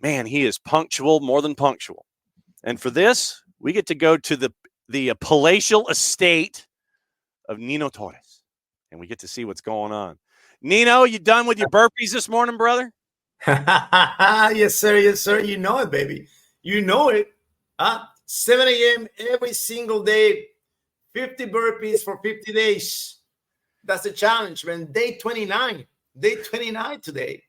man, he is punctual, more than punctual. And for this, we get to go to the palatial estate of Nino Torres, and we get to see what's going on. Nino, you done with your burpees this morning, brother? Yes, sir. Yes, sir. You know it, baby. You know it. 7 a.m. every single day, 50 burpees for 50 days. That's the challenge, man. Day 29 today.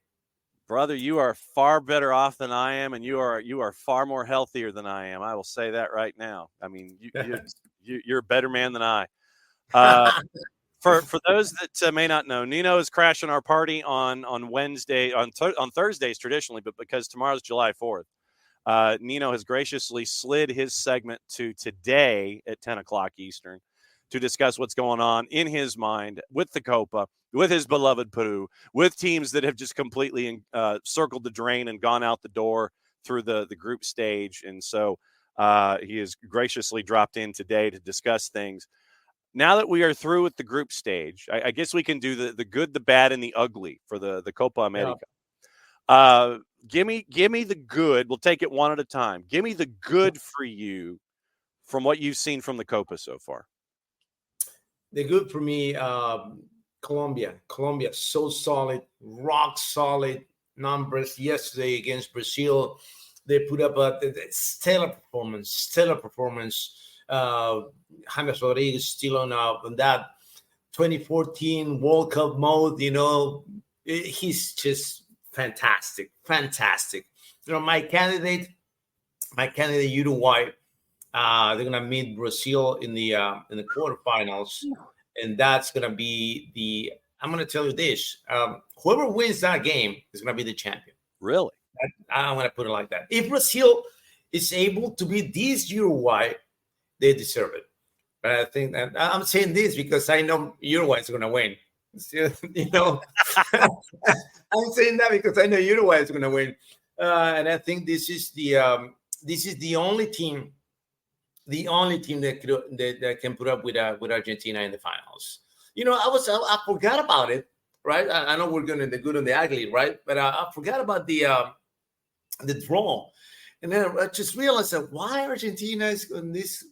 Brother, you are far better off than I am, and you are far more healthier than I am. I will say that right now. I mean, you're a better man than I. For those that may not know, Nino is crashing our party on Wednesday, on Thursdays traditionally, but because tomorrow's July 4th, Nino has graciously slid his segment to today at 10 o'clock Eastern to discuss what's going on in his mind with the Copa, with his beloved Peru, with teams that have just completely circled the drain and gone out the door through the group stage. And so he has graciously dropped in today to discuss things. Now that we are through with the group stage, I guess we can do the good, the bad, and the ugly for the Copa America. Yeah. Give me the good. We'll take it one at a time. Give me the good for you from what you've seen from the Copa so far. The good for me, Colombia, so solid, rock solid numbers yesterday against Brazil. They put up a stellar performance. James Rodriguez still on that 2014 World Cup mode. You know, he's just fantastic. You know, my candidate Uruguay. They're gonna meet Brazil in the quarterfinals, and that's gonna be I'm gonna tell you this: whoever wins that game is gonna be the champion. Really? I'm gonna put it like that. If Brazil is able to beat this Uruguay, they deserve it. But I think that I'm saying this because I know Uruguay is gonna win. You know, I'm saying that because I know Uruguay is gonna win, and I think this is the only team. The only team that can put up with Argentina in the finals. You know, I forgot about it, right? I know we're going to the good and the ugly, right? But I forgot about the draw, and then I just realized that why Argentina is on this.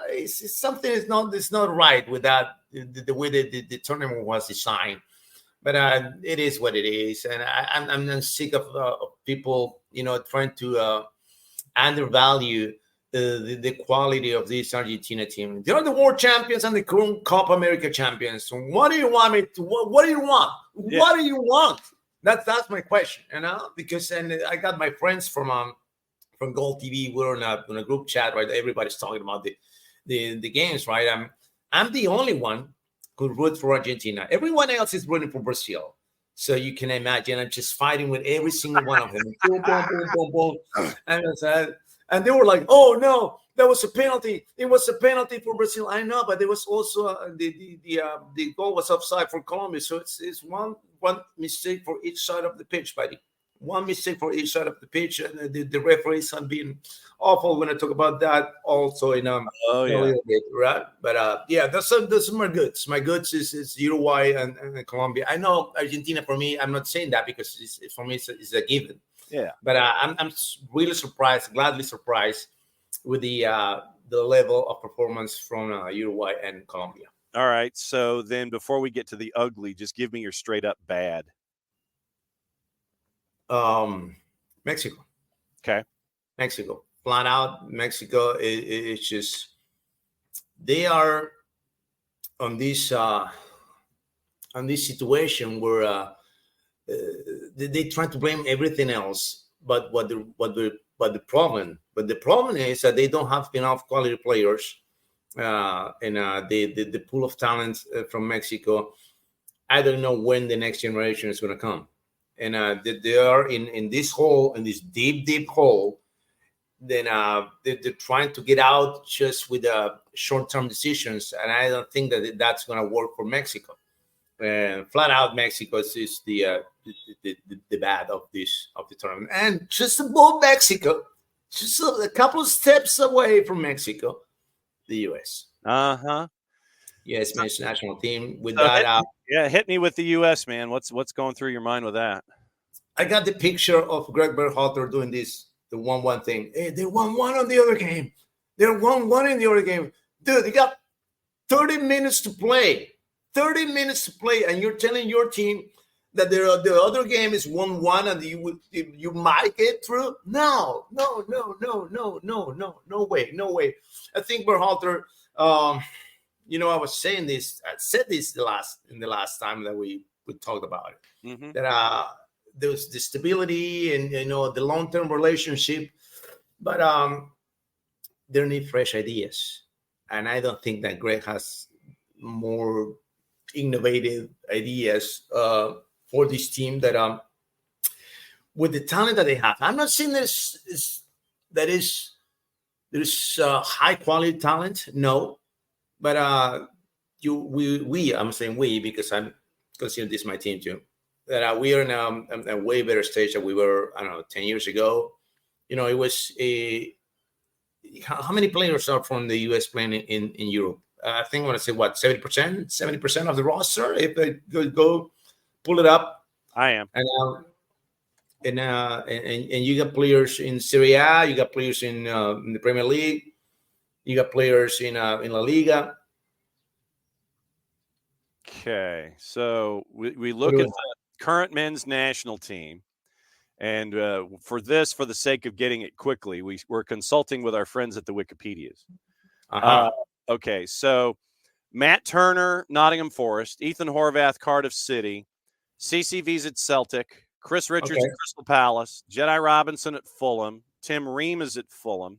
It's something is not right with that the way the tournament was designed. But it is what it is, and I'm sick of people, you know, trying to undervalue the quality of this Argentina team. They're the world champions and the current Copa America champions. So what do you want me to? What do you want? Yeah. What do you want? That's my question, you know. Because I got my friends from GOLTV. We're in a group chat, right? Everybody's talking about the games, right? I'm the only one who roots for Argentina. Everyone else is rooting for Brazil. So you can imagine I'm just fighting with every single one of them. Boom, boom, boom, boom, boom. And they were like, "Oh no, that was a penalty. It was a penalty for Brazil." I know, but there was also the goal was offside for Colombia. So it's one mistake for each side of the pitch, buddy. One mistake for each side of the pitch, and the referees have been awful when I talk about that. Also, in a little bit, right? But yeah, that's my goods. My goods is Uruguay and Colombia. I know Argentina. For me, I'm not saying that because for me it's a given. Yeah, but I'm really surprised, gladly surprised with the level of performance from Uruguay and Colombia. All right. So then, before we get to the ugly, just give me your straight up bad. Mexico. Okay. Mexico, flat out. Mexico it's just they are on this situation where. They try to blame everything else, but the problem is that they don't have enough quality players, and the pool of talent from Mexico. I don't know when the next generation is going to come, and they are in this hole, in this deep hole. Then they're trying to get out just with short-term decisions, and I don't think that that's going to work for Mexico. Flat out, Mexico is the bad of the tournament, and just above Mexico, just a couple of steps away from Mexico, the U.S. U.S. men's national team. With that, hit me with the U.S. man. What's going through your mind with that? I got the picture of Greg Berhalter doing this, the 1-1 thing. Hey, they 1-1 on the other game. They're 1-1 in the other game. Dude, they got 30 minutes to play. 30 minutes to play, and you're telling your team that the other game is 1-1 and you might get through? No way. I think Berhalter, I was saying this, I said this the last time that we talked about it, that there's the stability and the long-term relationship, but there need fresh ideas, and I don't think that Greg has more innovative ideas for this team that with the talent that they have. I'm not saying there's high quality talent, no, but I'm saying we because I'm considering this my team too. That we are in a way better stage than we were, 10 years ago. It was how many players are from the US playing in Europe? I think I want to say 70% of the roster. If they go pull it up, I am. And you got players in Serie A, you got players in the Premier League, you got players in La Liga. Okay, so we look at the current men's national team, and for the sake of getting it quickly, we're consulting with our friends at the Wikipedias. Okay, so Matt Turner, Nottingham Forest, Ethan Horvath, Cardiff City, CCV's at Celtic, Chris Richards at Crystal Palace, Jedi Robinson at Fulham, Tim Ream is at Fulham.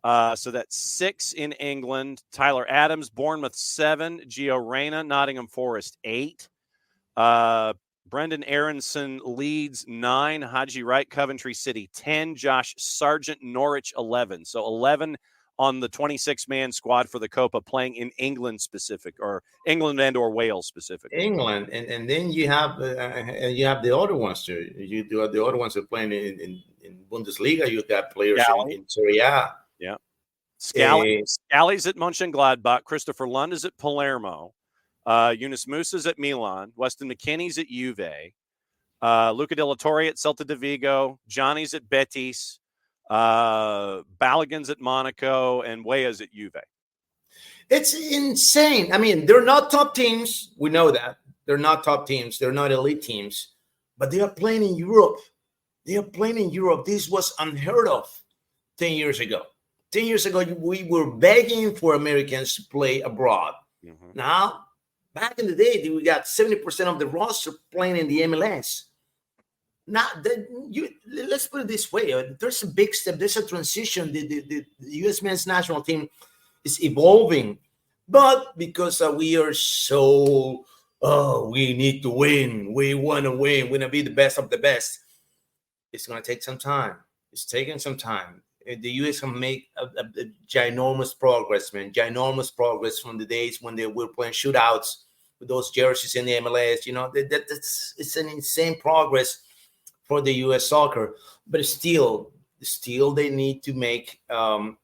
So that's 6 in England. Tyler Adams, Bournemouth 7, Gio Reyna, Nottingham Forest 8. Brendan Aronson, Leeds 9, Haji Wright, Coventry City 10, Josh Sargent, Norwich 11. So 11 on the 26-man squad for the Copa, playing in England or Wales specifically. England, and then you have the other ones too. You do have the other ones that are playing in Bundesliga. You got players in Serie A. Yeah, Scally's at Mönchengladbach. Christopher Lund is at Palermo. Yunus Musa's at Milan. Weston McKennie's at Juve. Luca De La Torre at Celta de Vigo. Johnny's at Betis. Balogun's at Monaco, and Weah's at Juve. It's insane. I mean, they're not top teams. We know that. They're not top teams. They're not elite teams. But they are playing in Europe. This was unheard of 10 years ago. 10 years ago, we were begging for Americans to play abroad. Mm-hmm. Now, back in the day, we got 70% of the roster playing in the MLS. Now, let's put it this way. There's a big step. There's a transition. The U.S. men's national team is evolving. But because we are so, we need to win. We want to win. We want to be the best of the best. It's going to take some time. It's taking some time. The U.S. can make a ginormous progress, man. Ginormous progress from the days when they were playing shootouts with those jerseys in the MLS. It's an insane progress for the U.S. soccer, but still they need to make some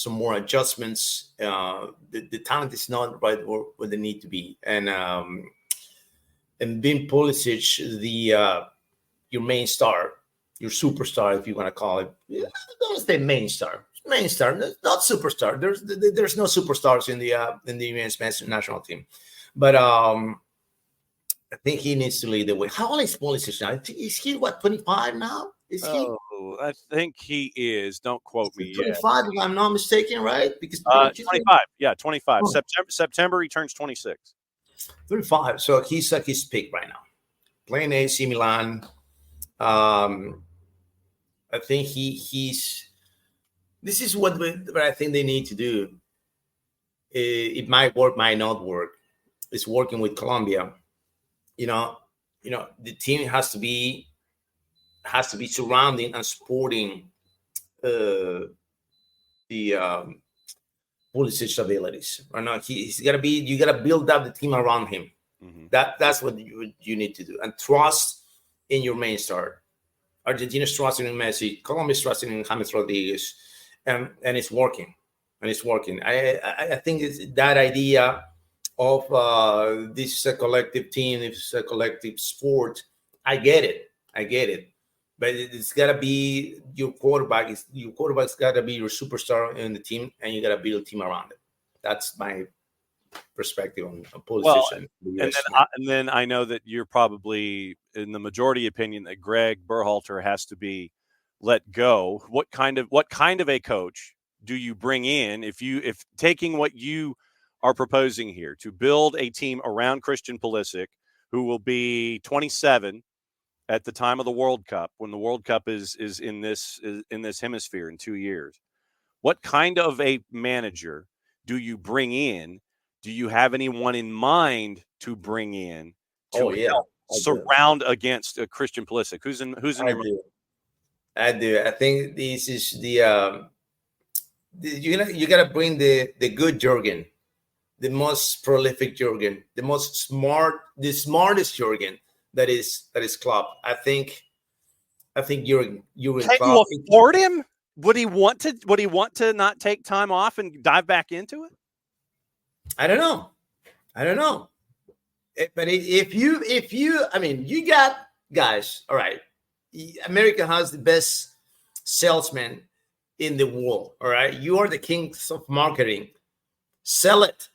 more adjustments. The talent is not right where they need to be, and being Pulisic, your main star, your superstar, if you want to call it. Don't say main star, not superstar. There's no superstars in the U.S. national team, but I think he needs to lead the way. How old is Pulisic now? Is he 25 now? Is he? Oh, I think he is. Don't quote me 25, if I'm not mistaken, right? Because 25. Yeah, 25. Oh. September he turns 26. 35. So he's at his peak right now. Playing AC Milan. I think he's. This is what I think they need to do. It might work, might not work. It's working with Colombia. The team has to be surrounding and supporting the Pulisic's abilities. Or not, he's got to be. You got to build up the team around him. Mm-hmm. That's what you need to do, and trust in your main star. Argentina's trusting in Messi, Colombia's trusting in James Rodriguez, and it's working. I think it's that idea of this is a collective team, it's a collective sport. I get it. I get it. But it's got to be your quarterback. Your quarterback's got to be your superstar in the team, and you got to build a team around it. That's my perspective on position. Well, and then I know that you're probably in the majority opinion that Greg Berhalter has to be let go. What kind of a coach do you bring in if taking what you are proposing here to build a team around Christian Pulisic, who will be 27 at the time of the World Cup, when the World Cup is in this hemisphere in 2 years? What kind of a manager do you bring in? Do you have anyone in mind to bring in to help surround against Christian Pulisic? Who's in your mind? I do. I think this is you gotta bring the good Jurgen, the most prolific Jurgen, the smartest Jurgen that is Klopp. I think Jurgen Can Klopp. you afford him? Would he want to not take time off and dive back into it? I don't know. But if you, I mean, you got guys. All right, America has the best salesman in the world. All right, you are the kings of marketing. Sell it.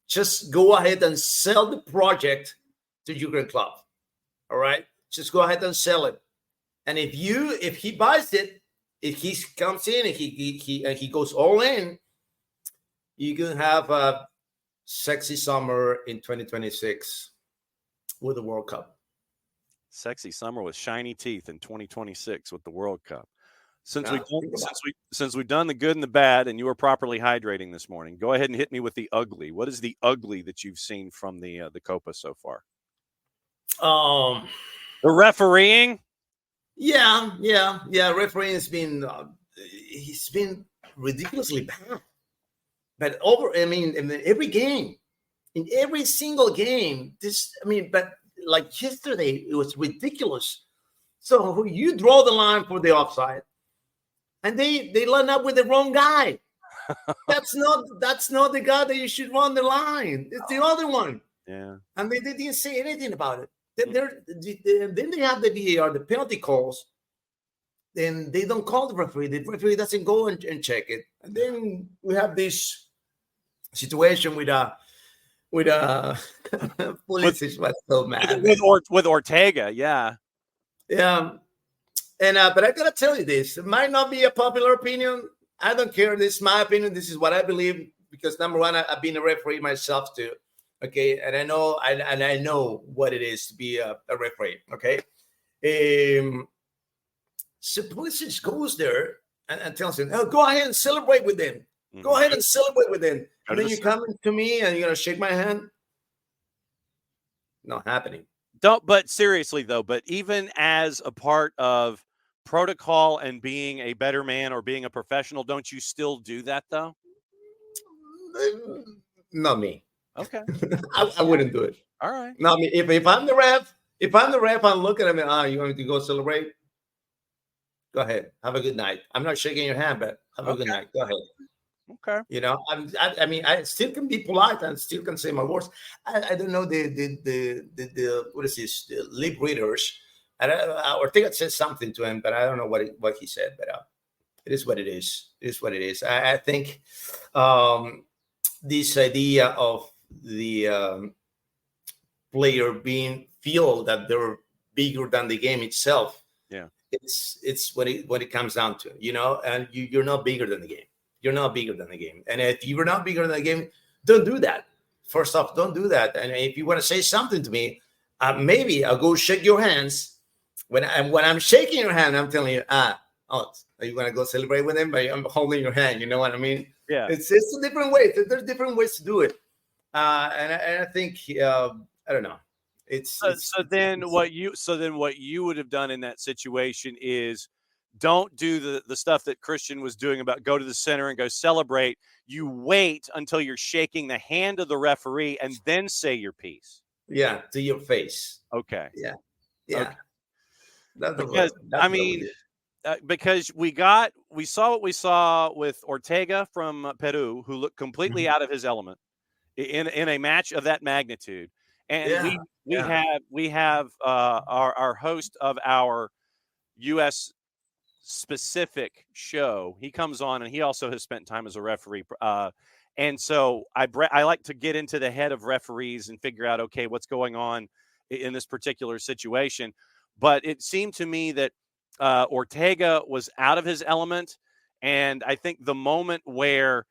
Just go ahead and sell the project to Jurgen Klopp. All right, just go ahead and sell it. And if he buys it, if he comes in and he goes all in, you can have a sexy summer in 2026 with the World Cup. Sexy summer with shiny teeth in 2026 with the World Cup. Since we've done the good and the bad, and you were properly hydrating this morning, go ahead and hit me with the ugly. What is the ugly that you've seen from the Copa so far? The refereeing. Yeah. Refereeing has been he's been ridiculously bad. But in every game, in every single game, but like yesterday, it was ridiculous. So you draw the line for the offside, and they line up with the wrong guy. That's not the guy that you should run the line. It's the other one. Yeah. And they didn't say anything about it. Then they have the VAR, the penalty calls. Then they don't call the referee. The referee doesn't go and check it. And then we have this situation with Pulisic was so mad with Ortega. Yeah. And but I gotta tell you this. It might not be a popular opinion. I don't care. This is my opinion. This is what I believe, because number one, I've been a referee myself too. Okay, and I know what it is to be a referee. Okay, so Pulisic goes there and tells him, "Oh, go ahead and celebrate with them. Mm-hmm. Go ahead and celebrate with them." And then you come to me and you're gonna shake my hand. Not happening. But seriously though, but even as a part of protocol and being a better man or being a professional, don't you still do that though? Not me. Okay. I wouldn't do it. All right. Not me. If I'm the ref, I'm looking at him and you want me to go celebrate? Go ahead. Have a good night. I'm not shaking your hand, but have a good night. Go ahead. Okay. You know, I still can be polite and still can say my words. I don't know the what is this? The lip readers. I think I said something to him, but I don't know what he said. But it is what it is. It is what it is. I think this idea of the player feel that they're bigger than the game itself. Yeah, it's what it comes down to, you know. And you're not bigger than the game. You're not bigger than the game. And if you're not bigger than the game, don't do that. First off, don't do that. And if you want to say something to me, maybe I'll go shake your hands. When I'm shaking your hand, I'm telling you, are you going to go celebrate with him? I'm holding your hand. You know what I mean? Yeah. It's a different way. There's different ways to do it. And I think, I don't know. So then what you would have done in that situation is don't do the stuff that Christian was doing about go to the center and go celebrate. You wait until you're shaking the hand of the referee and then say your piece. Yeah, to your face. Okay. Yeah. Okay. Because we saw what we saw with Ortega from Peru, who looked completely out of his element in a match of that magnitude. And Yeah. we have our host of our U.S. specific show. He comes on, and he also has spent time as a referee. And so I like to get into the head of referees and figure out, okay, what's going on in this particular situation. But it seemed to me that Ortega was out of his element. And I think the moment where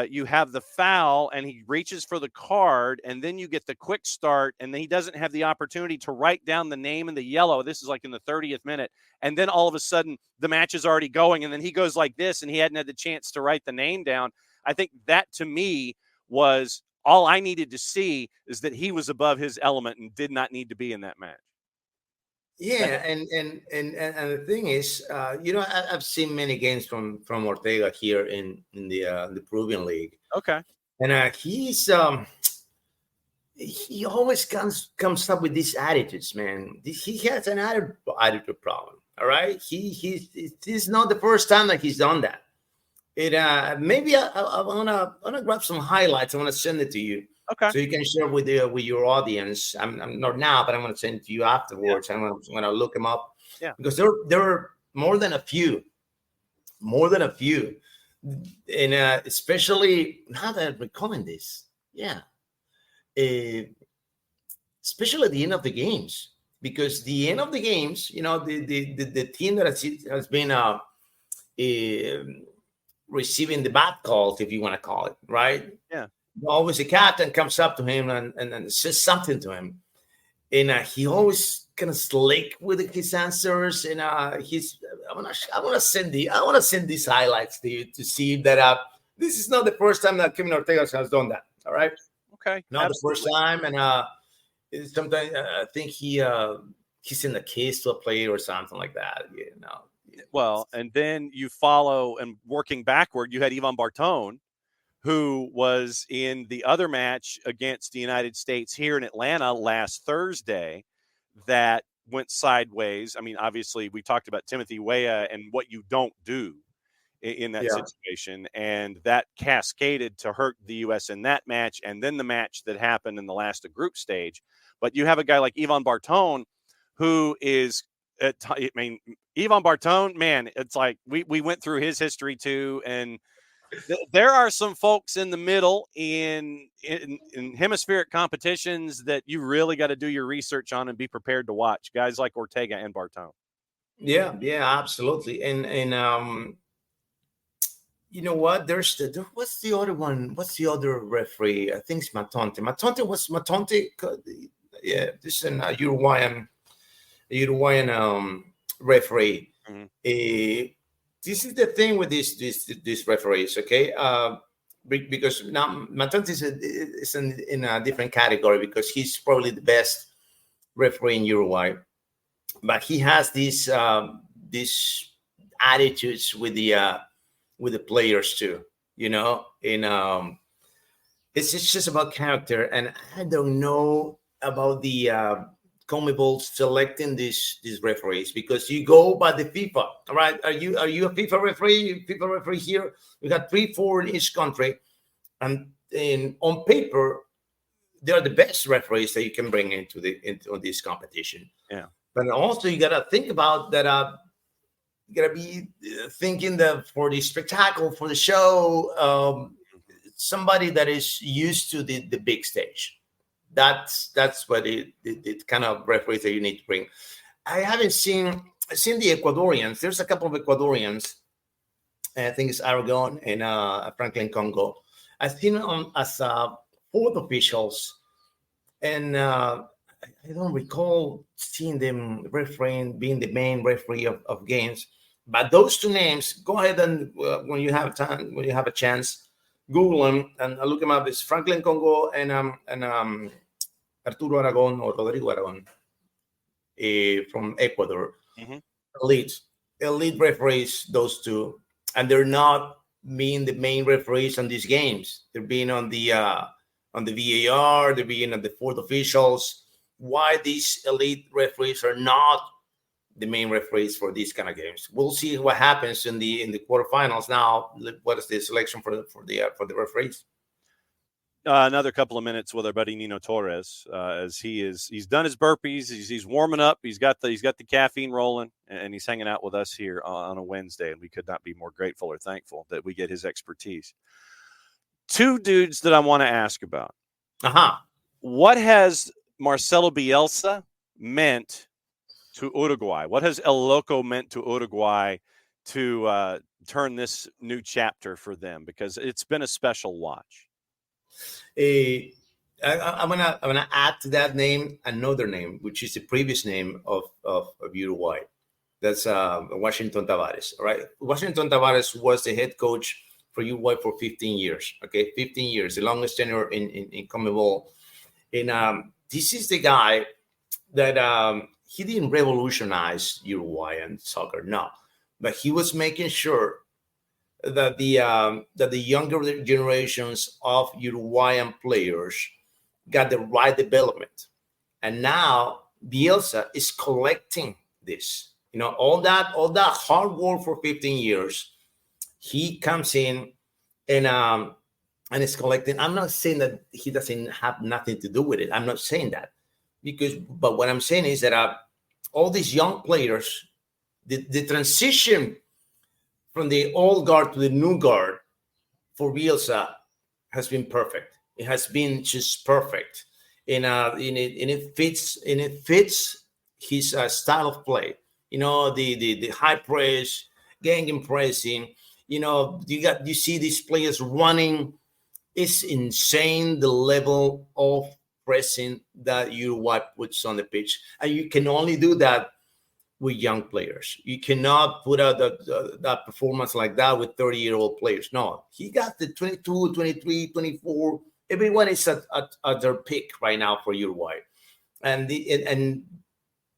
you have the foul and he reaches for the card, and then you get the quick start, and then he doesn't have the opportunity to write down the name in the yellow. This is like in the 30th minute. And then all of a sudden the match is already going, and then he goes like this, and he hadn't had the chance to write the name down. I think that, to me, was all I needed to see, is that he was above his element and did not need to be in that match. Yeah, and the thing is, I've seen many games from Ortega here in the Peruvian league. Okay. And he always comes up with these attitudes, man. He has an attitude problem. All right, this is not the first time that he's done that. Maybe I wanna grab some highlights. I wanna send it to you, okay, so you can share with your audience. I'm not now, but I'm gonna send it to you afterwards. Yeah. I'm gonna look them up. Yeah, because there are more than a few, and especially now that I'm recalling this, yeah, especially at the end of the games, because the end of the games, the team that has been receiving the bad calls, if you want to call it, right? Yeah. Always the captain comes up to him and says something to him, and he always kind of slick with his answers. And I want to send these highlights to you to see that this is not the first time that Kevin Ortega has done that. All right. Okay. Not the first time, and sometimes I think he's in the case to a player or something like that. Well, and then you follow, and working backward, you had Ivan Bartone, who was in the other match against the United States here in Atlanta last Thursday that went sideways. I mean, obviously, we talked about Timothy Weah and what you don't do in that situation, and that cascaded to hurt the U.S. in that match, and then the match that happened in the last group stage. But you have a guy like Ivan Bartone, who is, Ivan Bartone, man, it's like we went through his history too, and there are some folks in the middle in hemispheric competitions that you really got to do your research on and be prepared to watch. Guys like Ortega and Bartone. Yeah, absolutely. And you know what? What's the other one? What's the other referee? I think it's Matonte. Matonte. Yeah, this is a Uruguayan referee. Mm-hmm. This is the thing with these referees, okay? Because now Matonte is in a different category, because he's probably the best referee in Uruguay, but he has these attitudes with the players too, and it's just about character. And I don't know about the CONMEBOL selecting these referees, because you go by the FIFA. All right, are you a FIFA referee? FIFA referee here. We got 3-4 in each country, and on paper, they are the best referees that you can bring into this competition. Yeah, but also you gotta think about that. You gotta be thinking that for the spectacle, for the show, somebody that is used to the big stage. That's what the kind of referees that you need to bring. I've seen the Ecuadorians. There's a couple of Ecuadorians. I think it's Aragon and Franklin Congo. I've seen them as fourth officials, and I don't recall seeing them being the main referee of games. But those two names, go ahead and when you have time, when you have a chance, Google them and look them up. It's Franklin Congo and Arturo Aragon or Rodrigo Aragon from Ecuador. Mm-hmm. Elite referees, those two, and they're not being the main referees on these games. They're being on the VAR. They're being on the fourth officials. Why these elite referees are not the main referees for these kind of games? We'll see what happens in the quarterfinals. Now, what is the selection for the referees? another couple of minutes with our buddy Nino Torres, as he's done his burpees, he's warming up, he's got the caffeine rolling, and he's hanging out with us here on a Wednesday, and we could not be more grateful or thankful that we get his expertise. Two dudes that I want to ask about. What has Marcelo Bielsa meant to Uruguay? What has El Loco meant to Uruguay to turn this new chapter for them? Because it's been a special watch. I'm gonna add to that name another name, which is the previous name of Uruguay. That's Washington Tavares. All right, Washington Tavares was the head coach for Uruguay for 15 years. Okay, 15 years, the longest tenure in CONMEBOL. And this is the guy that he didn't revolutionize Uruguayan soccer, no, but he was making sure that the younger generations of Uruguayan players got the right development. And now Bielsa is collecting this. You know, all that hard work for 15 years. He comes in and is collecting. I'm not saying that he doesn't have nothing to do with it. I'm not saying that, but what I'm saying is that all these young players, the transition from the old guard to the new guard for Bielsa has been perfect. It has been just perfect, and it fits his style of play. You know, the high press, gang pressing. You know, you see these players running. It's insane the level of pressing that Uruguay puts on the pitch, and you can only do that with young players. You cannot put out that performance like that with 30-year-old players. No, he got the 22, 23, 24. Everyone is at their peak right now for Uruguay. And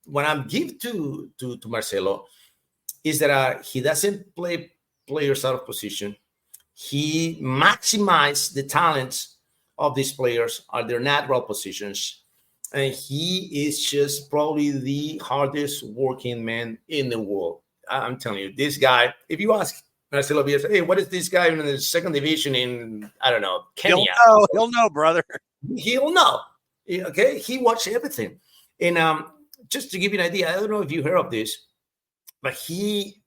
what I'm give to Marcelo is that he doesn't play players out of position. He maximized the talents of these players at their natural positions. And he is just probably the hardest working man in the world. I'm telling you, this guy, if you ask Marcelo Bielsa, hey, what is this guy in the second division in, I don't know, Kenya? He'll know, brother. He'll know. Okay, he watched everything. And just to give you an idea, I don't know if you heard of this, but he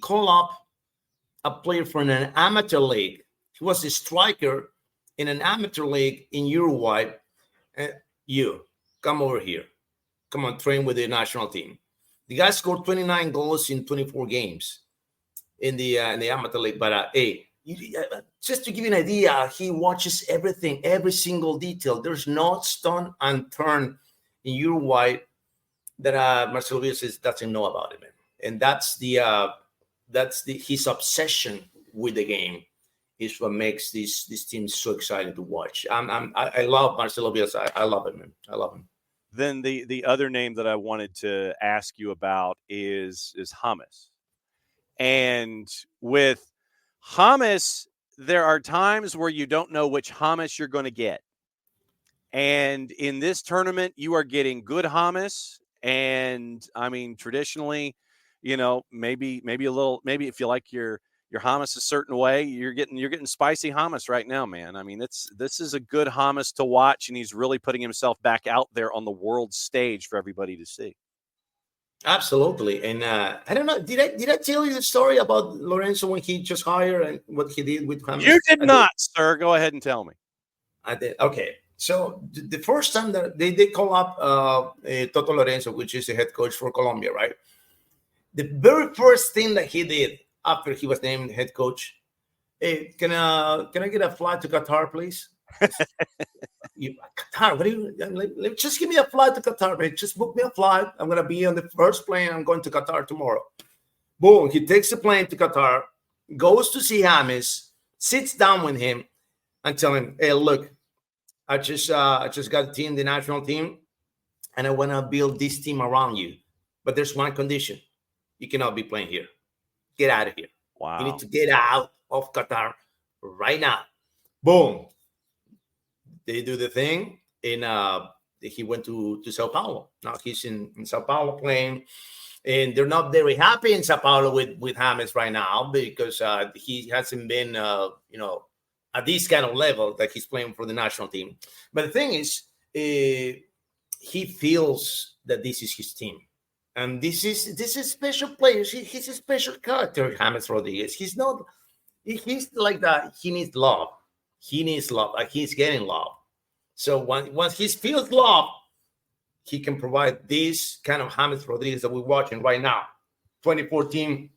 called up a player from an amateur league. He was a striker in an amateur league in Uruguay. You come over here. Come on, train with the national team. The guy scored 29 goals in 24 games in the amateur league. But just to give you an idea, he watches everything, every single detail. There's no stone unturned in Uruguay that Marcelo Bielsa doesn't know about it, man. And that's his obsession with the game. Is what makes this team so exciting to watch. I love Marcelo Bielsa. I love him, man. I love him. Then the other name that I wanted to ask you about is James. And with James, there are times where you don't know which James you're going to get. And in this tournament, you are getting good James. And I mean, traditionally, you know, maybe if you like your James a certain way, you're getting spicy James right now, man. I mean, this is a good James to watch, and he's really putting himself back out there on the world stage for everybody to see. Absolutely. And I don't know, did I tell you the story about Lorenzo when he just hired and what he did with James? You did not, sir. Go ahead and tell me. I did. Okay. So the first time that they call up Toto Lorenzo, which is the head coach for Colombia, right? The very first thing that he did after he was named head coach, hey, can I get a flight to Qatar, please? Qatar, what do you? Just give me a flight to Qatar, man. Just book me a flight. I'm gonna be on the first plane. I'm going to Qatar tomorrow. Boom! He takes the plane to Qatar, goes to see James, sits down with him, and tell him, "Hey, look, I just got a team, the national team, and I want to build this team around you. But there's one condition: you cannot be playing here. Get out of here. Wow! You need to get out of Qatar right now." Boom! They do the thing, and he went to Sao Paulo. Now he's in Sao Paulo playing, and they're not very happy in Sao Paulo with James right now because he hasn't been, at this kind of level that he's playing for the national team. But the thing is, he feels that this is his team. And this is special players. He's a special character, James Rodriguez. He's like that. He needs love. He needs love. Like he's getting love. So once he feels love, he can provide this kind of James Rodriguez that we're watching right now. 2014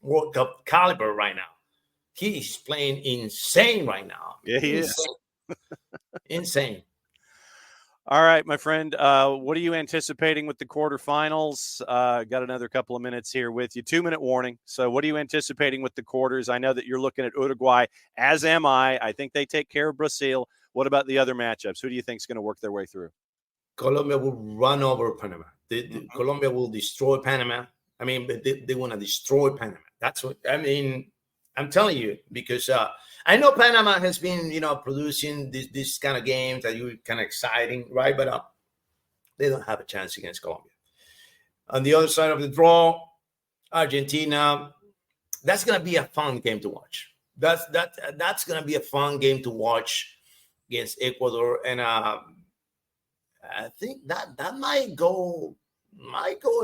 World Cup caliber right now. He's playing insane right now. Yeah, he is. Insane. All right, my friend. What are you anticipating with the quarterfinals? Got another couple of minutes here with you. 2-minute warning. So what are you anticipating with the quarters? I know that you're looking at Uruguay, as am I. I think they take care of Brazil. What about the other matchups? Who do you think is going to work their way through? Colombia will run over Panama. Colombia will destroy Panama. I mean, they want to destroy Panama. That's what I mean. I'm telling you, because I know Panama has been, producing this kind of games that you kind of exciting, right? But they don't have a chance against Colombia. On the other side of the draw, Argentina. That's gonna be a fun game to watch. That's gonna be a fun game to watch against Ecuador, and I think that might go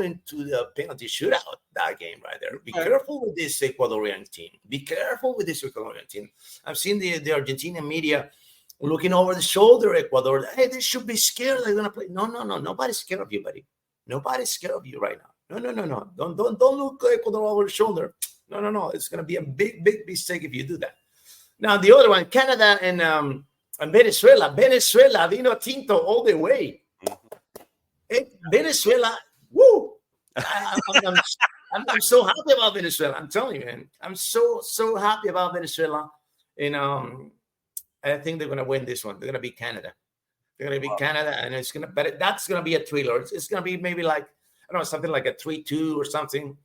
into the penalty shootout, that game right there. Be careful with this Ecuadorian team. Be careful with this Ecuadorian team. I've seen the Argentinian media looking over the shoulder Ecuador. Hey, they should be scared. They're gonna play. No. Nobody's scared of you, buddy. Nobody's scared of you right now. No. Don't look Ecuador over the shoulder. No. It's gonna be a big mistake if you do that. Now the other one, Canada and Venezuela. Venezuela, vino tinto all the way. Venezuela, woo! I'm so happy about Venezuela. I'm telling you, man. I'm so happy about Venezuela. And I think they're gonna win this one. They're gonna beat Canada. They're gonna beat Canada, and that's gonna be a thriller. It's gonna be maybe like, I don't know, something like a 3-2 or something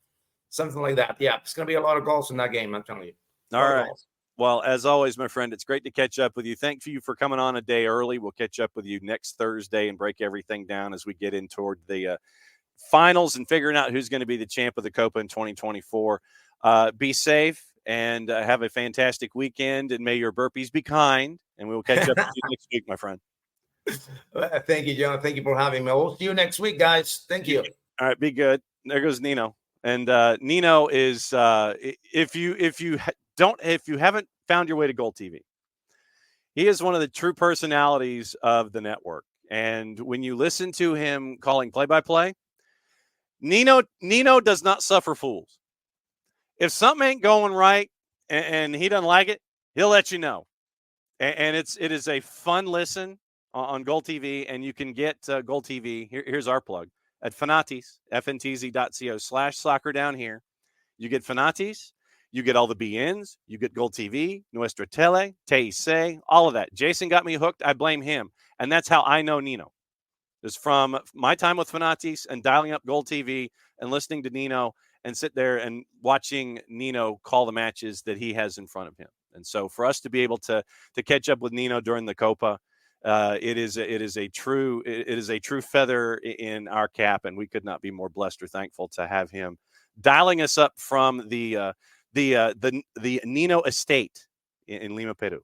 like that. Yeah, it's gonna be a lot of goals in that game. I'm telling you. All right. Well, as always, my friend, it's great to catch up with you. Thank you for coming on a day early. We'll catch up with you next Thursday and break everything down as we get in toward the finals and figuring out who's going to be the champ of the Copa in 2024. Be safe and have a fantastic weekend, and may your burpees be kind, and we will catch up with you next week, my friend. Thank you, John. Thank you for having me. We'll see you next week, guys. Thank you. All right, be good. There goes Nino. And Nino is if you haven't found your way to GOLTV, he is one of the true personalities of the network. And when you listen to him calling play-by-play, Nino does not suffer fools. If something ain't going right and he doesn't like it, he'll let you know. And it is a fun listen on GOLTV, and you can get GOLTV. Here's our plug at Fanatis, ftz.co/soccer down here. You get Fanatis. You get all the BNs. You get GOLTV, Nuestra Tele, TIC, all of that. Jason got me hooked. I blame him. And that's how I know Nino. It's from my time with Fanatis and dialing up GOLTV and listening to Nino and sit there and watching Nino call the matches that he has in front of him. And so for us to be able to catch up with Nino during the Copa, it is a true feather in our cap, and we could not be more blessed or thankful to have him dialing us up from the Nino estate in Lima, Peru.